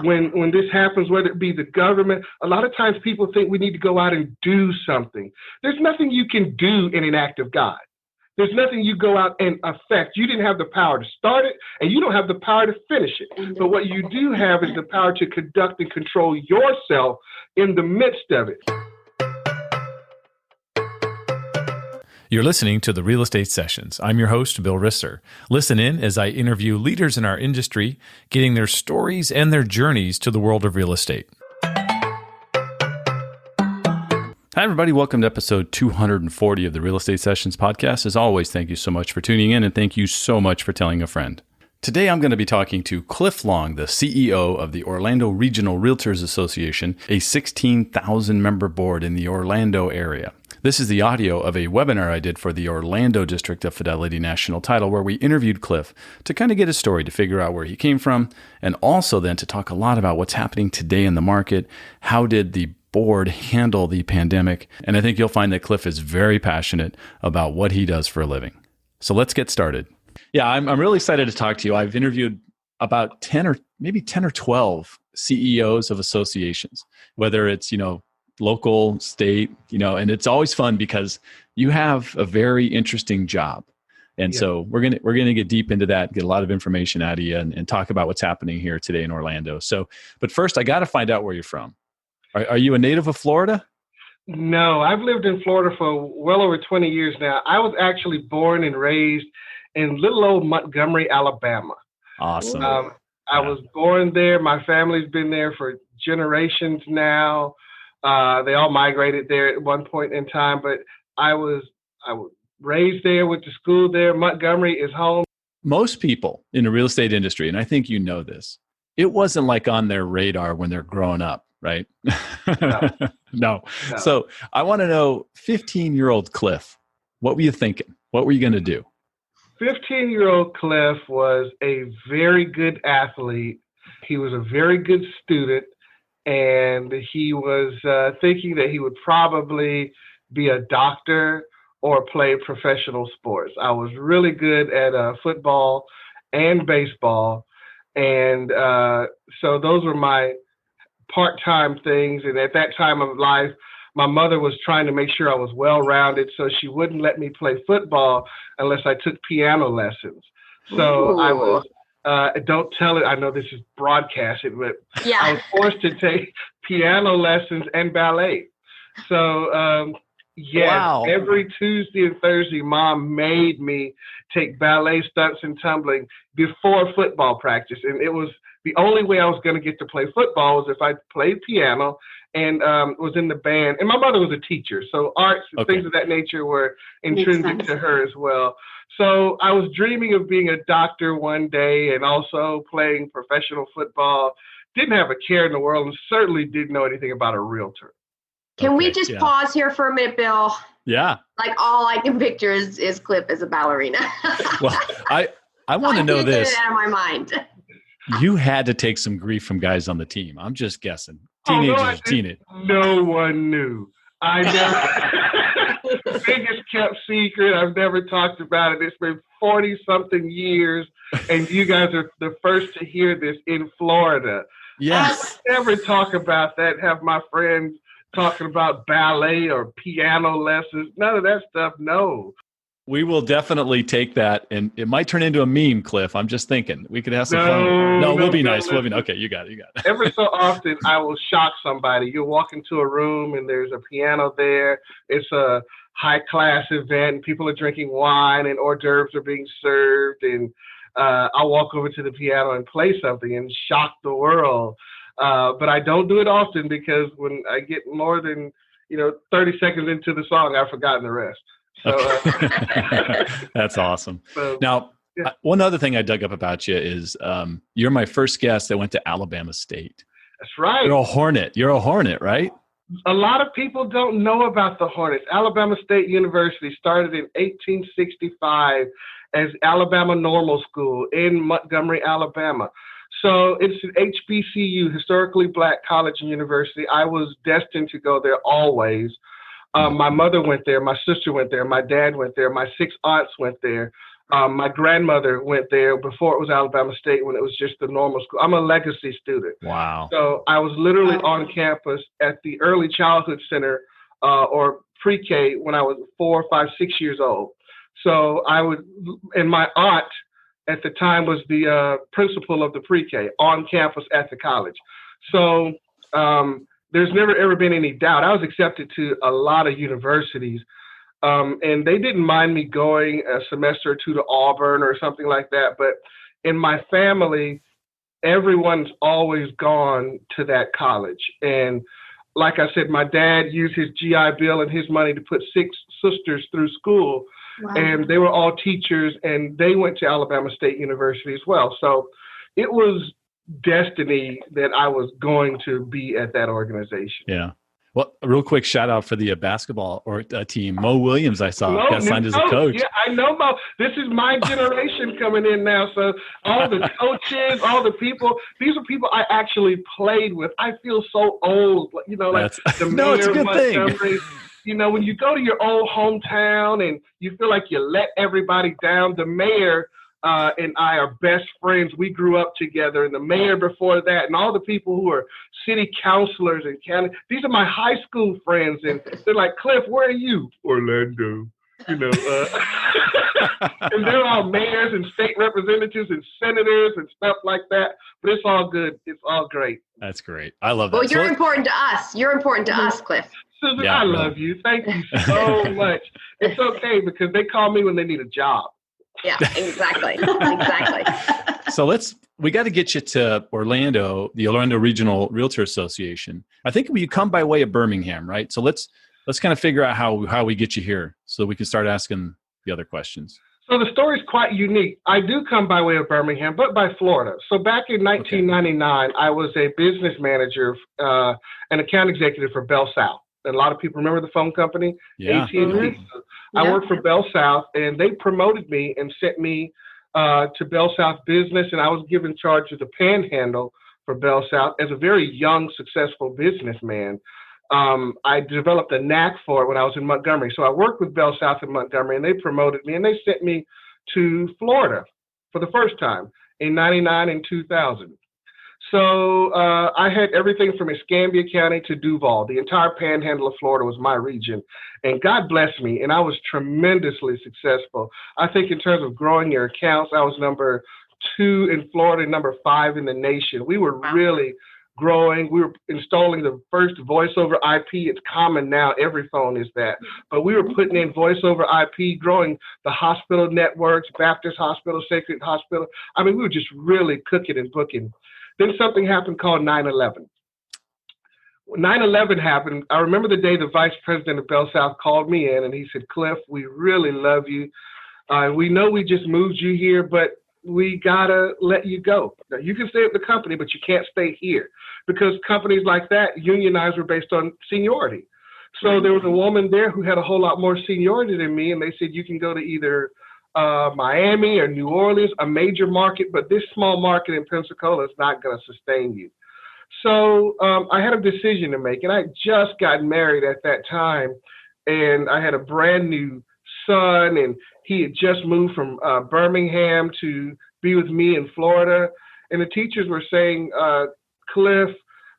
when this happens, whether it be the government, a lot of times people think we need to go out and do something. There's nothing you can do in an act of God. There's nothing you go out and affect. You didn't have the power to start it, and you don't have the power to finish it. But what you do have is the power to conduct and control yourself in the midst of it. You're listening to the Real Estate Sessions. I'm your host, Bill Risser. Listen in as I interview leaders in our industry, getting their stories and their journeys to the world of real estate. Hi, everybody. Welcome to episode 240 of the Real Estate Sessions podcast. As always, thank you so much for tuning in, and thank you so much for telling a friend. Today, I'm going to be talking to Cliff Long, the CEO of the Orlando Regional Realtors Association, a 16,000-member board in the Orlando area. This is the audio of a webinar I did for the Orlando district of Fidelity National Title, where we interviewed Cliff to kind of get his story, to figure out where he came from, and also then to talk a lot about what's happening today in the market. How did the board handle the pandemic? And I think you'll find that Cliff is very passionate about what he does for a living. So let's get started. Yeah, I'm really excited to talk to you. I've interviewed about 10 or 12 CEOs of associations, whether it's, local, state, and it's always fun because you have a very interesting job. And so we're gonna get deep into that, get a lot of information out of you and talk about what's happening here today in Orlando. So, but first I got to find out where you're from. Are you a native of Florida? No, I've lived in Florida for well over 20 years now. I was actually born and raised in little old Montgomery, Alabama. Awesome. I was born there. My family's been there for generations now. They all migrated there at one point in time, but I was raised there, went to school there. Montgomery is home. Most people in the real estate industry, and I think you know this, it wasn't like on their radar when they're growing up, right? No. So I want to know, 15-year-old Cliff, what were you thinking? What were you going to do? 15-year-old Cliff was a very good athlete. He was a very good student. And he was thinking that he would probably be a doctor or play professional sports. I was really good at football and baseball. And so those were my part-time things. And at that time of life, my mother was trying to make sure I was well-rounded, so she wouldn't let me play football unless I took piano lessons. So I was... don't tell it. I know this is broadcasted, but I was forced to take piano lessons and ballet. So, Wow. Every Tuesday and Thursday, Mom made me take ballet, stunts, and tumbling before football practice. And it was the only way I was going to get to play football was if I played piano and was in the band. And my mother was a teacher, so arts and things of that nature were intrinsic to her as well. So I was dreaming of being a doctor one day and also playing professional football. Didn't have a care in the world and certainly didn't know anything about a realtor. Can we just pause here for a minute, Bill? Yeah. Like all I can picture is Cliff as a ballerina. Well, I want to know this. Get it out of my mind. You had to take some grief from guys on the team. I'm just guessing. Teenagers. No one knew. I never. Biggest kept secret. I've never talked about it. It's been 40-something years, and you guys are the first to hear this in Florida. Yes. I would never talk about that. Have my friends talking about ballet or piano lessons. None of that stuff. No. We will definitely take that, and it might turn into a meme, Cliff. I'm just thinking we could have some fun. No, we'll be nice. We'll be okay. You got it. Every so often, I will shock somebody. You'll walk into a room and there's a piano there. It's a high-class event, and people are drinking wine, and hors d'oeuvres are being served, and I'll walk over to the piano and play something and shock the world. But I don't do it often because when I get more than 30 seconds into the song, I've forgotten the rest. So, That's awesome. Now, one other thing I dug up about you is you're my first guest that went to Alabama State. That's right. You're a Hornet, right? A lot of people don't know about the Hornets. Alabama State University started in 1865 as Alabama Normal School in Montgomery, Alabama. So it's an HBCU, historically black college and university. I was destined to go there always. My mother went there, my sister went there, my dad went there, my 6 aunts went there. My grandmother went there before it was Alabama State, when it was just the normal school. I'm a legacy student. Wow. So I was literally on campus at the early childhood center or pre-K when I was 4, 5, 6 years old. So and my aunt at the time was the principal of the pre-K on campus at the college. So there's never ever been any doubt. I was accepted to a lot of universities. And they didn't mind me going a semester or two to Auburn or something like that. But in my family, everyone's always gone to that college. And like I said, my dad used his GI Bill and his money to put 6 sisters through school. Wow. And they were all teachers, and they went to Alabama State University as well. So it was destiny that I was going to be at that organization. Yeah. Well, a real quick shout out for the basketball team. Mo Williams, I saw, got signed as a coach. Yeah, I know Mo. This is my generation coming in now. So all the coaches, all the people, these are people I actually played with. I feel so old, like the no, it's a good thing. When you go to your old hometown and you feel like you let everybody down, the mayor and I are best friends. We grew up together, and the mayor before that, and all the people who are city councilors and county. These are my high school friends, and they're like, Cliff, where are you? Orlando. And they're all mayors and state representatives and senators and stuff like that. But it's all good. It's all great. That's great. I love that. Well, you're important to us. You're important to us, Cliff. Susan, I love you. Thank you so much. It's okay because they call me when they need a job. Yeah, exactly. Exactly. So we got to get you to Orlando, the Orlando Regional Realtor Association. I think you come by way of Birmingham, right? So let's kind of figure out how we get you here so we can start asking the other questions. So the story is quite unique. I do come by way of Birmingham, but by Florida. So back in 1999, I was a business manager and account executive for BellSouth. And a lot of people remember the phone company, AT&T. Mm-hmm. I worked for BellSouth, and they promoted me and sent me to BellSouth Business, and I was given charge of the Panhandle for BellSouth as a very young, successful businessman. I developed a knack for it when I was in Montgomery. So I worked with BellSouth in Montgomery, and they promoted me, and they sent me to Florida for the first time in 99 and 2000. So I had everything from Escambia County to Duval. The entire panhandle of Florida was my region. And God bless me, and I was tremendously successful. I think in terms of growing your accounts, I was number 2 in Florida, number 5 in the nation. We were really growing. We were installing the first voice over IP. It's common now. Every phone is that. But we were putting in voice over IP, growing the hospital networks, Baptist Hospital, Sacred Hospital. I mean, we were just really cooking and booking. Then something happened called 9/11. 9/11 happened. I remember the day the vice president of BellSouth called me in, and he said, Cliff, we really love you. We know we just moved you here, but we got to let you go. Now, you can stay at the company, but you can't stay here, because companies like that, unionized, were based on seniority. So there was a woman there who had a whole lot more seniority than me, and they said, you can go to either Miami or New Orleans, a major market, but this small market in Pensacola is not going to sustain you. So I had a decision to make, and I just got married at that time, and I had a brand new son, and he had just moved from Birmingham to be with me in Florida. And the teachers were saying, Cliff,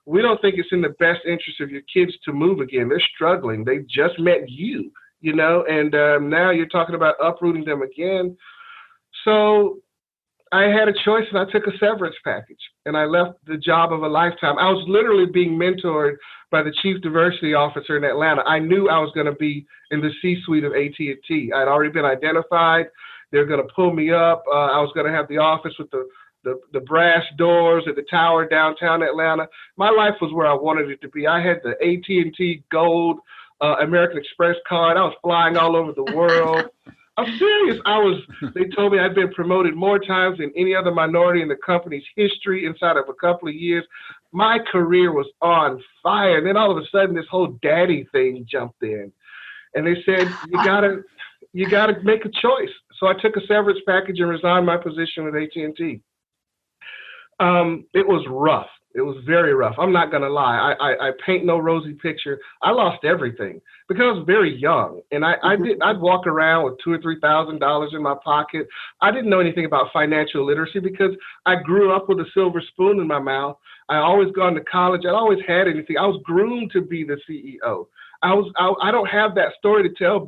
we don't think it's in the best interest of your kids to move again. They're struggling. They just met you. And now you're talking about uprooting them again. So I had a choice, and I took a severance package, and I left the job of a lifetime. I was literally being mentored by the chief diversity officer in Atlanta. I knew I was going to be in the C-suite of AT&T. I'd already been identified. They were going to pull me up. I was going to have the office with the brass doors at the tower downtown Atlanta. My life was where I wanted it to be. I had the AT&T Gold American Express card. I was flying all over the world. I'm serious. They told me I'd been promoted more times than any other minority in the company's history inside of a couple of years. My career was on fire. And then all of a sudden, this whole daddy thing jumped in. And they said, you gotta make a choice. So I took a severance package and resigned my position with AT&T. It was rough. It was very rough. I'm not going to lie. I paint no rosy picture. I lost everything because I was very young, and I'd walk around with $2,000 or $3,000 in my pocket. I didn't know anything about financial literacy because I grew up with a silver spoon in my mouth. I always gone to college. I always had anything. I was groomed to be the CEO. I don't have that story to tell,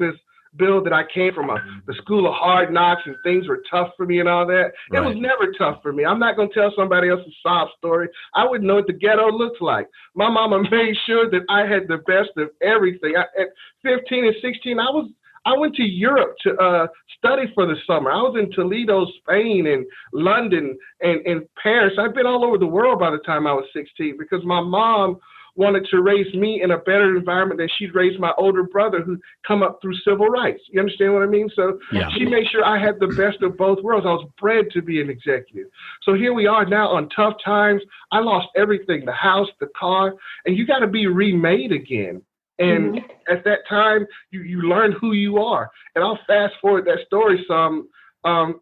Bill, that I came from the school of hard knocks and things were tough for me and all that. Right. It was never tough for me. I'm not going to tell somebody else's sob story. I wouldn't know what the ghetto looks like. My mama made sure that I had the best of everything. At 15 and 16, I went to Europe to study for the summer. I was in Toledo, Spain, and London, and Paris. I'd been all over the world by the time I was 16 because my mom wanted to raise me in a better environment than she'd raised my older brother who come up through civil rights. You understand what I mean? So She made sure I had the best of both worlds. I was bred to be an executive. So here we are now on tough times. I lost everything, the house, the car, and you got to be remade again. And at that time, you learn who you are. And I'll fast forward that story some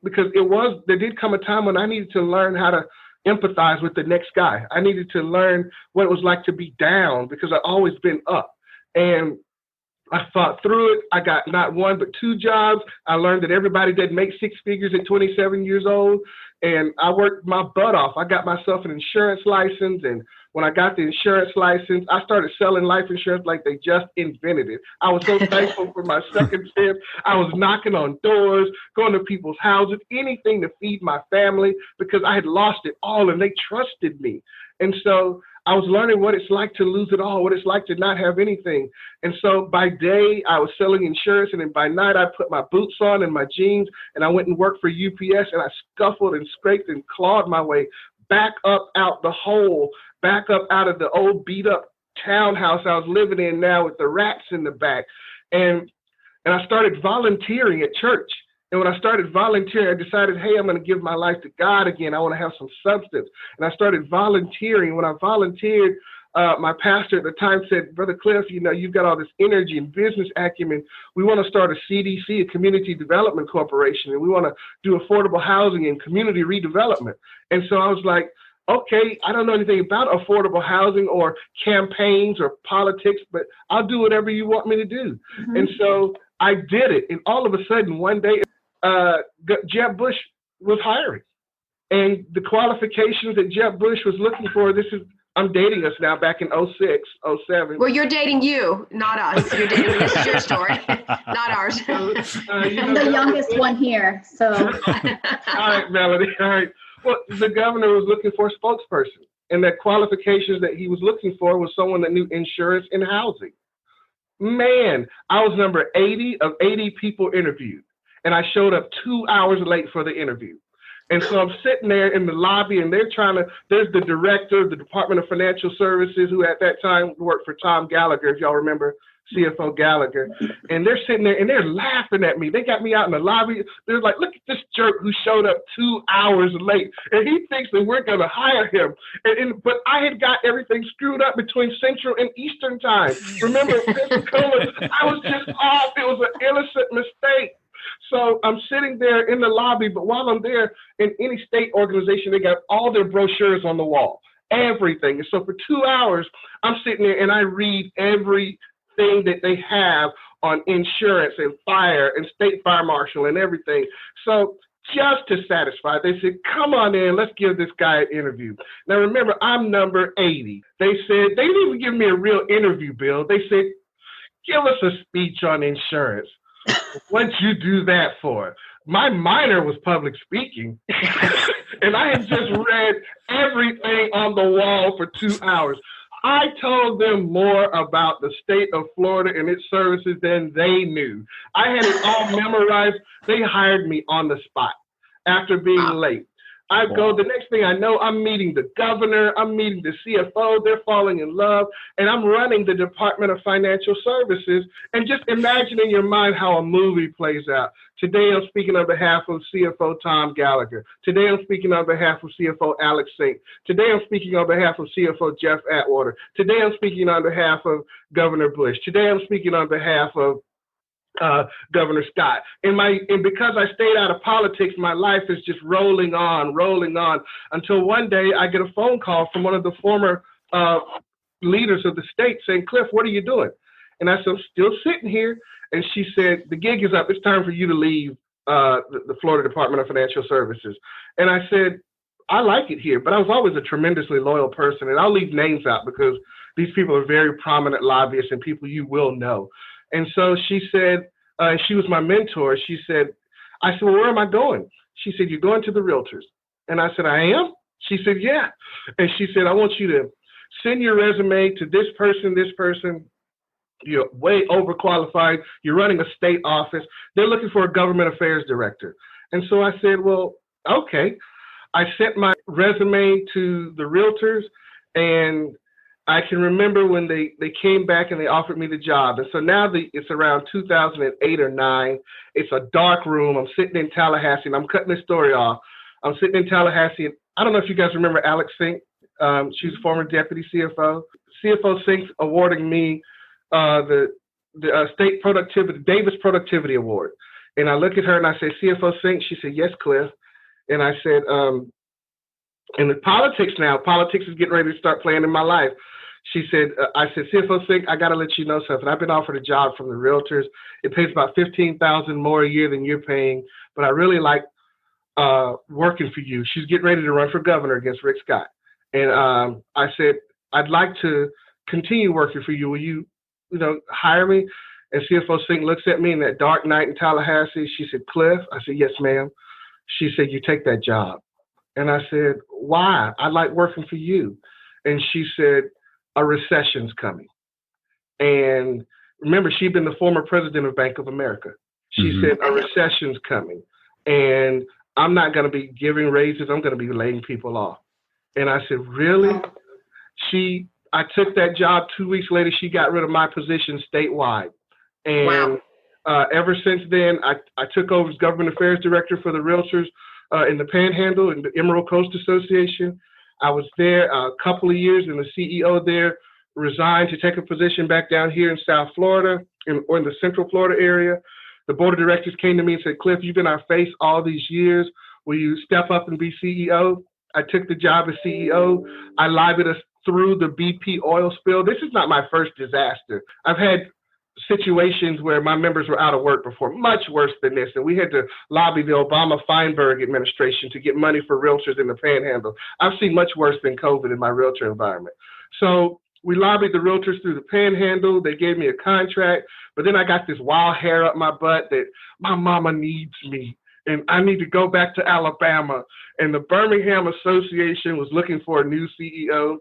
because there did come a time when I needed to learn how to empathize with the next guy. I needed to learn what it was like to be down because I've always been up. And I fought through it. I got not one, but 2 jobs. I learned that everybody didn't make 6 figures at 27 years old. And I worked my butt off. I got myself an insurance license. And when I got the insurance license, I started selling life insurance like they just invented it. I was so thankful for my second step. I was knocking on doors, going to people's houses, anything to feed my family because I had lost it all and they trusted me. And so I was learning what it's like to lose it all, what it's like to not have anything. And so by day, I was selling insurance, and then by night, I put my boots on and my jeans, and I went and worked for UPS, and I scuffled and scraped and clawed my way back up out the hole, back up out of the old beat-up townhouse I was living in now with the rats in the back. And I started volunteering at church. And when I started volunteering, I decided, hey, I'm going to give my life to God again. I want to have some substance. And I started volunteering. When I volunteered, my pastor at the time said, Brother Cliff, you've got all this energy and business acumen. We want to start a CDC, a Community Development Corporation, and we want to do affordable housing and community redevelopment. And so I was like, okay, I don't know anything about affordable housing or campaigns or politics, but I'll do whatever you want me to do. Mm-hmm. And so I did it. And all of a sudden, one day, Jeb Bush was hiring. And the qualifications that Jeb Bush was looking for, I'm dating us now back in 06, 07. Well, you're dating you, not us. You're dating this is your story, not ours. I'm the youngest one here, so. All right, Melody, all right. Well, the governor was looking for a spokesperson, and the qualifications that he was looking for was someone that knew insurance and housing. Man, I was number 80 of 80 people interviewed, and I showed up 2 hours late for the interview. And so I'm sitting there in the lobby, and there's the director of the Department of Financial Services, who at that time worked for Tom Gallagher, if y'all remember, CFO Gallagher. And they're sitting there, and they're laughing at me. They got me out in the lobby. They're like, look at this jerk who showed up 2 hours late, and he thinks that we're going to hire him. But I had got everything screwed up between Central and Eastern time. Remember, Pensacola, I was just off. It was an innocent mistake. So I'm sitting there in the lobby, but while I'm there, in any state organization, they got all their brochures on the wall, everything. And so for 2 hours, I'm sitting there and I read everything that they have on insurance and fire and state fire marshal and everything. So just to satisfy, they said, come on in, let's give this guy an interview. Now, remember, I'm number 80. They said, they didn't even give me a real interview, Bill. They said, give us a speech on insurance. What'd you do that for? My minor was public speaking, and I had just read everything on the wall for 2 hours. I told them more about the state of Florida and its services than they knew. I had it all memorized. They hired me on the spot after being late. I go, the next thing I know, I'm meeting the governor, I'm meeting the CFO, they're falling in love, and I'm running the Department of Financial Services. And just imagine in your mind how a movie plays out. Today, I'm speaking on behalf of CFO Tom Gallagher. Today, I'm speaking on behalf of CFO Alex Saint. Today, I'm speaking on behalf of CFO Jeff Atwater. Today, I'm speaking on behalf of Governor Bush. Today, I'm speaking on behalf of Governor Scott. And because I stayed out of politics, my life is just rolling on, until one day I get a phone call from one of the former leaders of the state saying, Cliff, what are you doing? And I said, I'm still sitting here. And she said, the gig is up. It's time for you to leave the Florida Department of Financial Services. And I said, I like it here, but I was always a tremendously loyal person. And I'll leave names out because these people are very prominent lobbyists and people you will know. And so she said, she was my mentor. I said, well, where am I going? She said, you're going to the Realtors. And I said, I am? She said, yeah. And she said, I want you to send your resume to this person. You're way overqualified. You're running a state office. They're looking for a government affairs director. And so I said, well, okay. I sent my resume to the Realtors, and I can remember when they came back and they offered me the job. And so now it's around 2008 or 9. It's a dark room. I'm sitting in Tallahassee, and I'm cutting this story off. I'm sitting in Tallahassee, and I don't know if you guys remember Alex Fink. She's a former deputy CFO. CFO Fink's awarding me the state productivity, Davis Productivity Award. And I look at her and I say, CFO Fink? She said, yes, Cliff. And I said, in the politics is getting ready to start playing in my life. She said, I said, CFO Fink, I got to let you know something. I've been offered a job from the Realtors. It pays about $15,000 more a year than you're paying, but I really like working for you. She's getting ready to run for governor against Rick Scott. And I said, I'd like to continue working for you. Will you hire me? And CFO Fink looks at me in that dark night in Tallahassee. She said, Cliff? I said, yes, ma'am. She said, you take that job. And I said, why? I like working for you. And she said, a recession's coming. And remember, she'd been the former president of Bank of America. She said, a recession's coming. And I'm not going to be giving raises. I'm going to be laying people off. And I said, really? I took that job. 2 weeks later, she got rid of my position statewide. And ever since then, I took over as government affairs director for the Realtors in the Panhandle and the Emerald Coast Association. I was there a couple of years, and the CEO there resigned to take a position back down here in South Florida or in the Central Florida area. The board of directors came to me and said, Cliff, you've been our face all these years. Will you step up and be CEO? I took the job as CEO. I lobbied us through the BP oil spill. This is not my first disaster. I've had situations where my members were out of work before, much worse than this. And we had to lobby the Obama-Feinberg administration to get money for realtors in the Panhandle. I've seen much worse than COVID in my realtor environment. So we lobbied the realtors through the Panhandle. They gave me a contract, but then I got this wild hair up my butt that my mama needs me and I need to go back to Alabama. And the Birmingham Association was looking for a new CEO.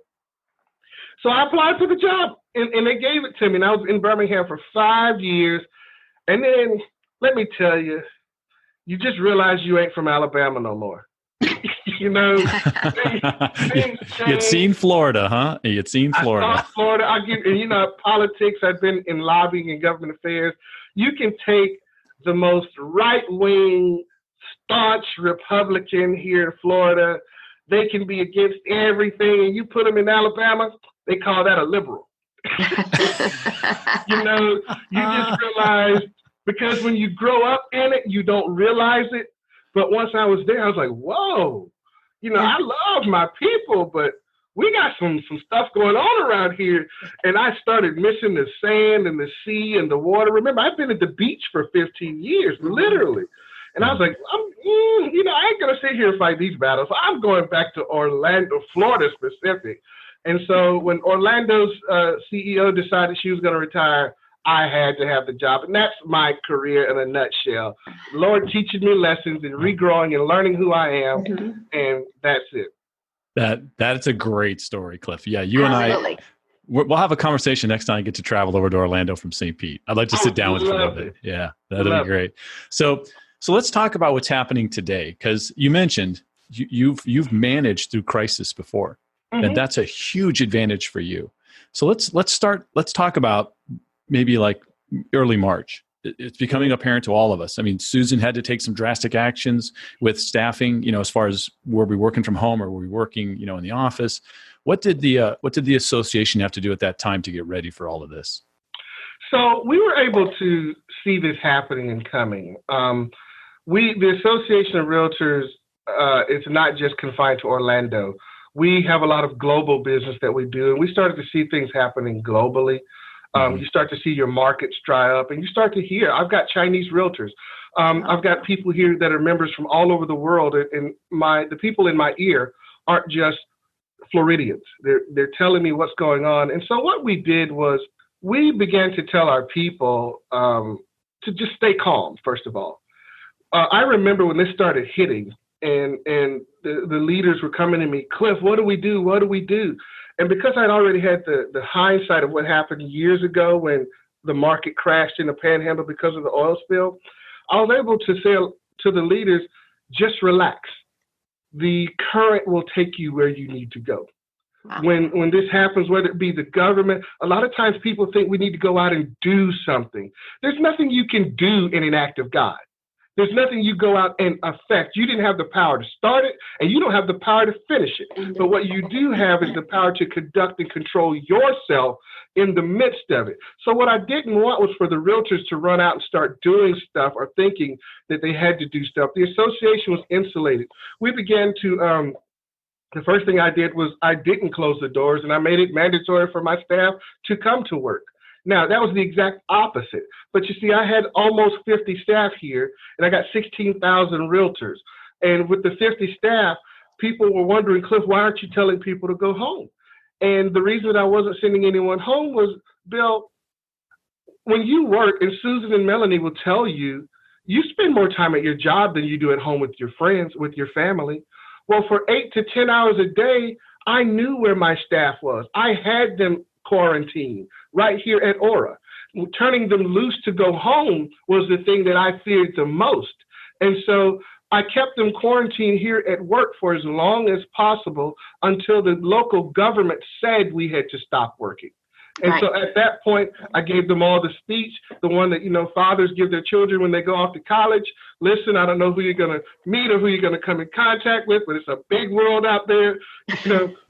So I applied for the job, and they gave it to me. And I was in Birmingham for 5 years. And then, let me tell you, you just realize you ain't from Alabama no more. Things You'd seen Florida, huh? You'd seen Florida. I saw Florida. Politics, I've been in lobbying and government affairs. You can take the most right-wing, staunch Republican here in Florida. They can be against everything, and you put them in Alabama, they call that a liberal. You just realize, because when you grow up in it, you don't realize it. But once I was there, I was like, whoa, I love my people, but we got some stuff going on around here. And I started missing the sand and the sea and the water. Remember, I've been at the beach for 15 years, literally. And I was like, I ain't going to sit here and fight these battles. I'm going back to Orlando, Florida specific. And so when Orlando's CEO decided she was going to retire, I had to have the job. And that's my career in a nutshell. Lord teaching me lessons and regrowing and learning who I am. And that's it. That's a great story, Cliff. Yeah, you Absolutely. and I, we'll have a conversation next time I get to travel over to Orlando from St. Pete. I'd like to sit down with you a little bit. Yeah, that'd be great. So let's talk about what's happening today, because you mentioned you've managed through crisis before, and that's a huge advantage for you. So let's talk about maybe like early March. It's becoming apparent to all of us. I mean, Susan had to take some drastic actions with staffing, as far as were we working from home or were we working, in the office? What did the association have to do at that time to get ready for all of this? So we were able to see this happening and coming. The Association of Realtors is not just confined to Orlando. We have a lot of global business that we do, and we started to see things happening globally. You start to see your markets dry up, and you start to hear, I've got Chinese realtors. I've got people here that are members from all over the world, and the people in my ear aren't just Floridians. They're telling me what's going on. And so what we did was we began to tell our people to just stay calm, first of all. I remember when this started hitting, and the leaders were coming to me, Cliff, what do we do? What do we do? And because I'd already had the hindsight of what happened years ago when the market crashed in the Panhandle because of the oil spill, I was able to say to the leaders, just relax. The current will take you where you need to go. Wow. When this happens, whether it be the government, a lot of times people think we need to go out and do something. There's nothing you can do in an act of God. There's nothing you go out and affect. You didn't have the power to start it, and you don't have the power to finish it. But what you do have is the power to conduct and control yourself in the midst of it. So what I didn't want was for the realtors to run out and start doing stuff or thinking that they had to do stuff. The association was insulated. We began to, the first thing I did was I didn't close the doors, and I made it mandatory for my staff to come to work. Now, that was the exact opposite. But you see, I had almost 50 staff here, and I got 16,000 realtors. And with the 50 staff, people were wondering, Cliff, why aren't you telling people to go home? And the reason I wasn't sending anyone home was, Bill, when you work, and Susan and Melanie will tell you, you spend more time at your job than you do at home with your friends, with your family. Well, for 8 to 10 hours a day, I knew where my staff was. I had them quarantined right here at Aura. Turning them loose to go home was the thing that I feared the most. And so I kept them quarantined here at work for as long as possible until the local government said we had to stop working. And so at that point, I gave them all the speech, the one that, fathers give their children when they go off to college. Listen, I don't know who you're going to meet or who you're going to come in contact with, but it's a big world out there.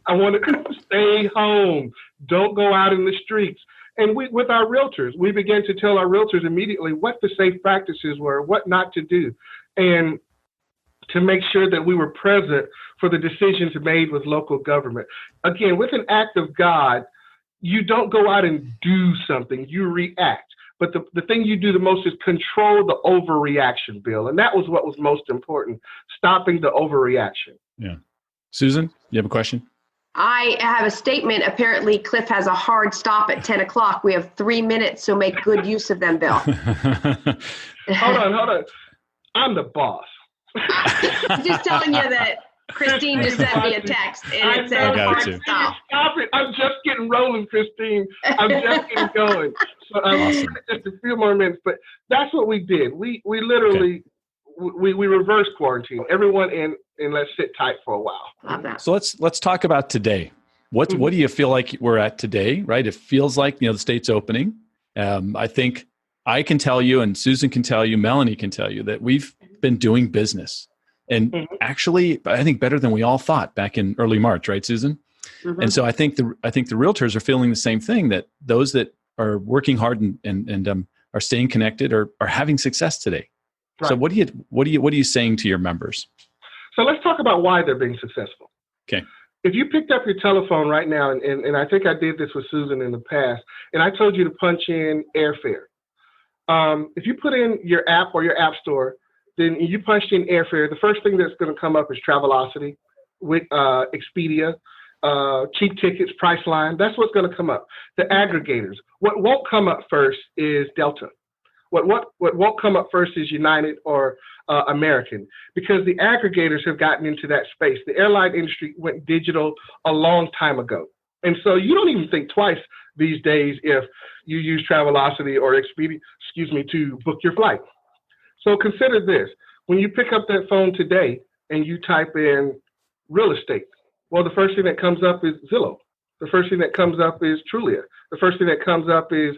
I want to stay home. Don't go out in the streets. And with our realtors, we began to tell our realtors immediately what the safe practices were, what not to do, and to make sure that we were present for the decisions made with local government. Again, with an act of God, you don't go out and do something, you react. But the thing you do the most is control the overreaction, Bill. And that was what was most important, stopping the overreaction. Yeah. Susan, you have a question? I have a statement. Apparently, Cliff has a hard stop at 10 o'clock. We have 3 minutes, so make good use of them, Bill. Hold on. I'm the boss. I'm just telling you that Christine just sent me a text, and it said hard stop. Stop it. I'm just getting rolling, Christine. I'm just getting going. So awesome. Just a few more minutes. But that's what we did. We literally, we reverse quarantine. Everyone in, and let's sit tight for a while. Love that. So let's talk about today. What do you feel like we're at today, right? It feels like, the state's opening. I think I can tell you, and Susan can tell you, Melanie can tell you, that we've been doing business. And actually, I think better than we all thought back in early March, right, Susan? And so I think the realtors are feeling the same thing, that those that are working hard and are staying connected are having success today. Right. So what are you saying to your members? So let's talk about why they're being successful. Okay. If you picked up your telephone right now, and I think I did this with Susan in the past, and I told you to punch in airfare. If you put in your app or your app store, then you punched in airfare, the first thing that's going to come up is Travelocity, with Expedia, cheap tickets, Priceline. That's what's going to come up. The aggregators. What won't come up first is Delta. What won't come up first is United or American, because the aggregators have gotten into that space. The airline industry went digital a long time ago. And so you don't even think twice these days if you use Travelocity or Expedia, to book your flight. So consider this. When you pick up that phone today and you type in real estate, well, the first thing that comes up is Zillow. The first thing that comes up is Trulia. The first thing that comes up is,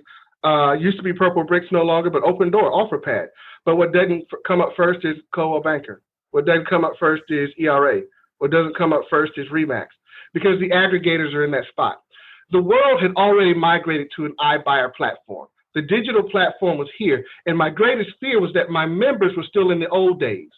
used to be Purple Bricks, no longer, but Open Door, OfferPad. But what doesn't come up first is Coldwell Banker. What doesn't come up first is ERA. What doesn't come up first is Remax, because the aggregators are in that spot. The world had already migrated to an iBuyer platform. The digital platform was here. And my greatest fear was that my members were still in the old days.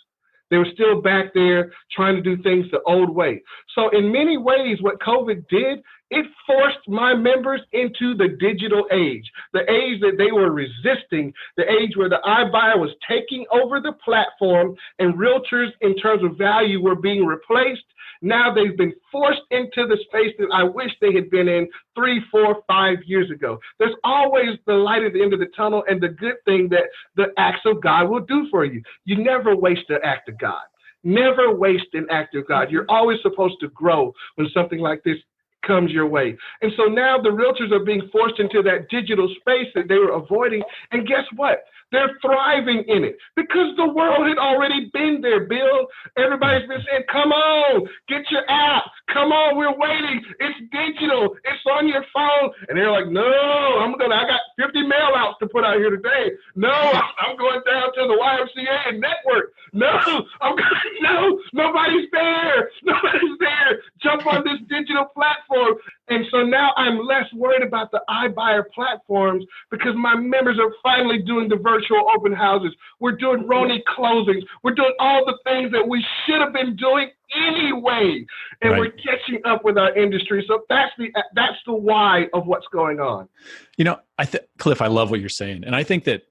They were still back there trying to do things the old way. So in many ways, what COVID did, it forced my members into the digital age, the age that they were resisting, the age where the iBuyer was taking over the platform and realtors in terms of value were being replaced. Now they've been forced into the space that I wish they had been in 3, 4, 5 years ago. There's always the light at the end of the tunnel and the good thing that the acts of God will do for you. You never waste an act of God. Never waste an act of God. You're always supposed to grow when something like this comes your way. And so now the realtors are being forced into that digital space that they were avoiding. And guess what? They're thriving in it because the world had already been there, Bill. Everybody's been saying, come on, get your app. Come on, we're waiting. It's digital. It's on your phone. And they're like, no, I got 50 mail outs to put out here today. No, I'm going down to the YMCA and network. No, nobody's there. Nobody's there. Jump on this digital platform. And so now I'm less worried about the iBuyer platforms because my members are finally doing the virtual open houses. We're doing Roni closings. We're doing all the things that we should have been doing anyway. And We're catching up with our industry. So that's the why of what's going on. You know, Cliff, I love what you're saying. And I think that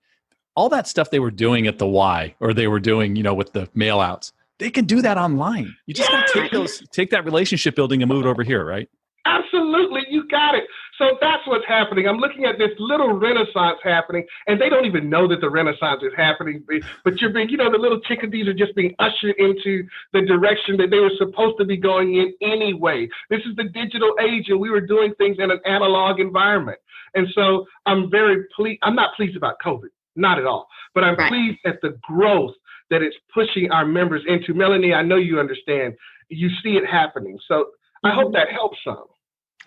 all that stuff they were doing at the Y, or they were doing, with the mail outs, they can do that online. You just got to take that relationship building and move it over here, right? Absolutely. You got it. So that's what's happening. I'm looking at this little renaissance happening, and they don't even know that the renaissance is happening. But you're being, the little chickadees are just being ushered into the direction that they were supposed to be going in anyway. This is the digital age, and we were doing things in an analog environment. And so I'm very pleased. I'm not pleased about COVID, not at all. But I'm pleased at the growth that it's pushing our members into. Melanie, I know you understand. You see it happening. So I hope that helps some.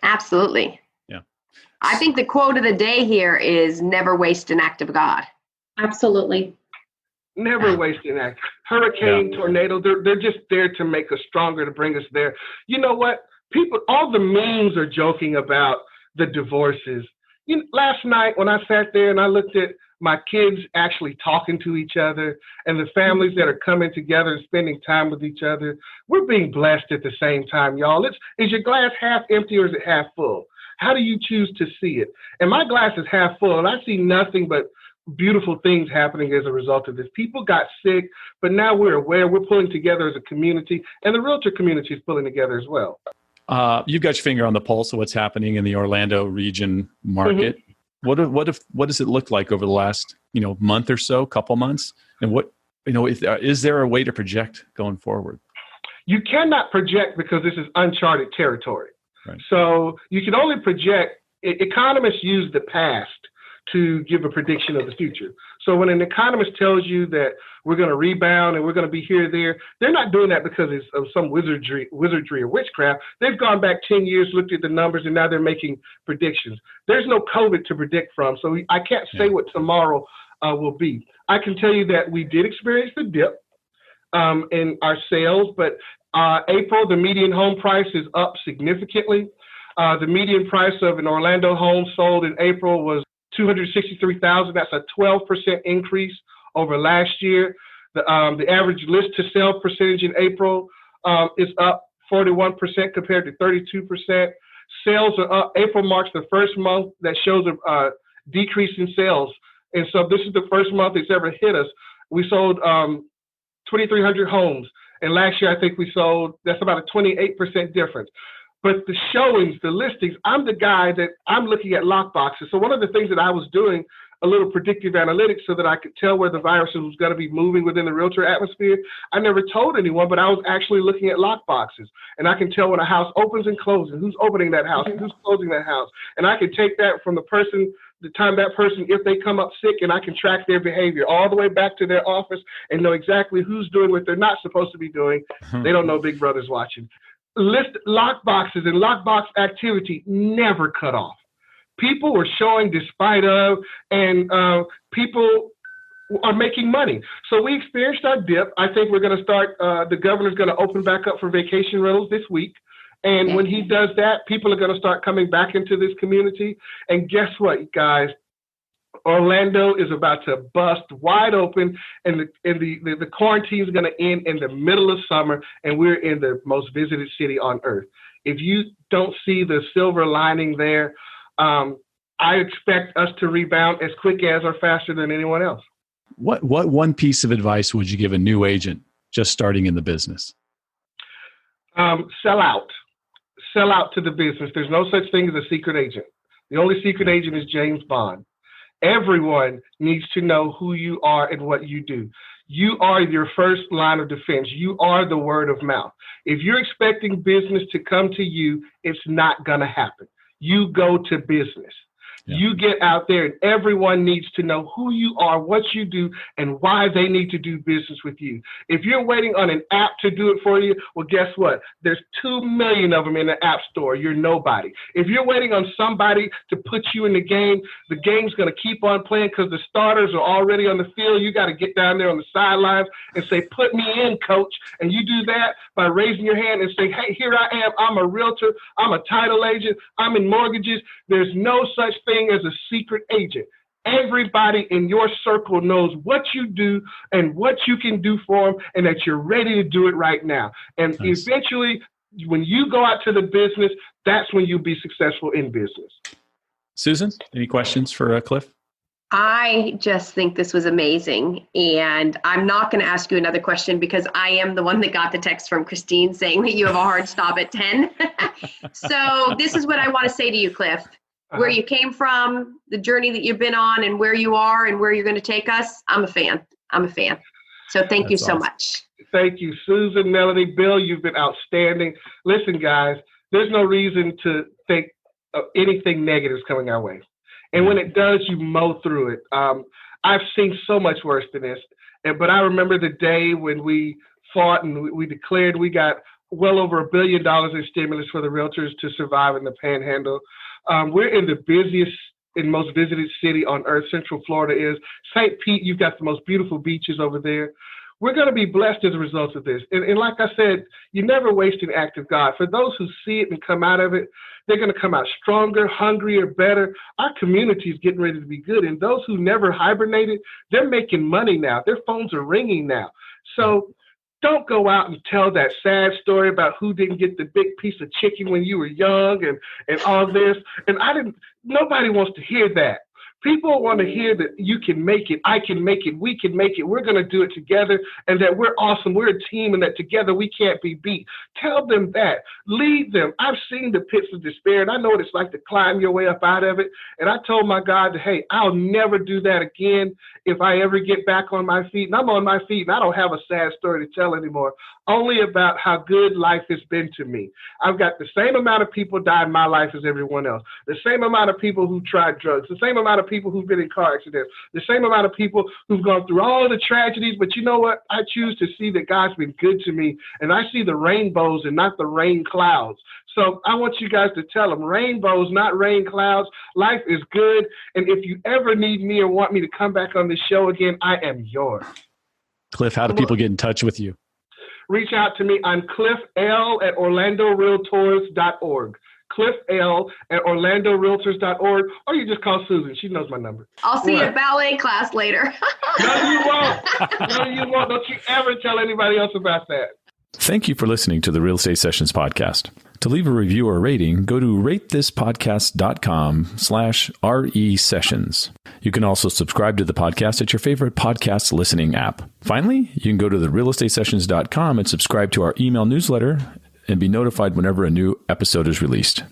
Absolutely. Yeah. I think the quote of the day here is never waste an act of God. Absolutely. Never waste an act. Hurricane, tornado, they're just there to make us stronger, to bring us there. You know what? All the memes are joking about the divorces. Last night when I sat there and I looked at my kids actually talking to each other and the families that are coming together and spending time with each other, we're being blessed at the same time, y'all. Is your glass half empty or is it half full? How do you choose to see it? And my glass is half full, and I see nothing but beautiful things happening as a result of this. People got sick, but now we're aware. We're pulling together as a community, and the realtor community is pulling together as well. You've got your finger on the pulse of what's happening in the Orlando region market. Mm-hmm. What does it look like over the last month or so, couple months, and is there a way to project going forward? You cannot project because this is uncharted territory. Right. So you can only project. Economists use the past to give a prediction of the future. So when an economist tells you that we're going to rebound and we're going to be here or there, they're not doing that because it's of some wizardry or witchcraft. They've gone back 10 years, looked at the numbers, and now they're making predictions. There's no COVID to predict from, so I can't say what tomorrow will be. I can tell you that we did experience the dip in our sales, but April, the median home price is up significantly. The median price of an Orlando home sold in April was $263,000. That's a 12% increase over last year. The average list to sell percentage in April is up 41% compared to 32%. Sales are up. April marks the first month that shows a decrease in sales. And so this is the first month it's ever hit us. We sold 2,300 homes. And last year, I think that's about a 28% difference. But the showings, the listings, I'm the guy that I'm looking at lockboxes. So one of the things that I was doing, a little predictive analytics so that I could tell where the virus was going to be moving within the realtor atmosphere. I never told anyone, but I was actually looking at lockboxes. And I can tell when a house opens and closes, who's opening that house, and who's closing that house. And I can take that from the time that person, if they come up sick, and I can track their behavior all the way back to their office and know exactly who's doing what they're not supposed to be doing. They don't know Big Brother's watching. Lockboxes and lockbox activity never cut off. People were showing despite of, and people are making money. So we experienced our dip. I think we're going to start, the governor's going to open back up for vacation rentals this week. And when he does that, people are going to start coming back into this community. And guess what, guys? Orlando is about to bust wide open, and the quarantine is going to end in the middle of summer, and we're in the most visited city on earth. If you don't see the silver lining there, I expect us to rebound as quick as or faster than anyone else. What one piece of advice would you give a new agent just starting in the business? Sell out. Sell out to the business. There's no such thing as a secret agent. The only secret agent is James Bond. Everyone needs to know who you are and what you do. You are your first line of defense. You are the word of mouth. If you're expecting business to come to you, it's not going to happen. You go to business. Yeah. You get out there, and everyone needs to know who you are, what you do, and why they need to do business with you. If you're waiting on an app to do it for you, well, guess what? There's 2 million of them in the app store. You're nobody. If you're waiting on somebody to put you in the game's going to keep on playing because the starters are already on the field. You got to get down there on the sidelines and say, put me in, coach. And you do that by raising your hand and saying, hey, here I am. I'm a realtor. I'm a title agent. I'm in mortgages. There's no such thing as a secret agent. Everybody in your circle knows what you do and what you can do for them, and that you're ready to do it right now. And nice. Eventually, when you go out to the business, that's when you'll be successful in business. Susan, any questions for Cliff? I just think this was amazing. And I'm not going to ask you another question because I am the one that got the text from Christine saying that you have a hard stop at 10. So this is what I want to say to you, Cliff. Where you came from, the journey that you've been on, and where you are and where you're going to take us. I'm a fan. So thank you so much. Thank you, Susan, Melanie, Bill. You've been outstanding. Listen, guys, there's no reason to think of anything negative is coming our way. And when it does, you mow through it. I've seen so much worse than this. But I remember the day when we fought and we declared we got well over $1 billion in stimulus for the realtors to survive in the Panhandle. We're in the busiest and most visited city on earth. Central Florida is. St. Pete, you've got the most beautiful beaches over there. We're going to be blessed as a result of this. And like I said, you never waste an act of God. For those who see it and come out of it, they're going to come out stronger, hungrier, better. Our community is getting ready to be good. And those who never hibernated, they're making money now. Their phones are ringing now. So don't go out and tell that sad story about who didn't get the big piece of chicken when you were young and all this. And nobody wants to hear that. People want to hear that you can make it, I can make it, we can make it, we're going to do it together, and that we're awesome, we're a team, and that together we can't be beat. Tell them that. Lead them. I've seen the pits of despair, and I know what it's like to climb your way up out of it. And I told my God, hey, I'll never do that again if I ever get back on my feet. And I'm on my feet, and I don't have a sad story to tell anymore, only about how good life has been to me. I've got the same amount of people die in my life as everyone else, the same amount of people who tried drugs, the same amount of people who've been in car accidents, the same amount of people who've gone through all the tragedies. But you know what? I choose to see that God's been good to me, and I see the rainbows and not the rain clouds. So I want you guys to tell them rainbows, not rain clouds. Life is good. And if you ever need me or want me to come back on this show again, I am yours. Cliff, how do people get in touch with you? Reach out to me. I'm Cliff L at OrlandoRealtors.org. Cliff L at OrlandoRealtors.org, or you just call Susan. She knows my number. I'll see you at ballet class later. No, you won't. No, you won't. Don't you ever tell anybody else about that. Thank you for listening to the Real Estate Sessions podcast. To leave a review or rating, go to ratethispodcast.com/RE sessions. You can also subscribe to the podcast at your favorite podcast listening app. Finally, you can go to therealestatesessions.com and subscribe to our email newsletter and be notified whenever a new episode is released.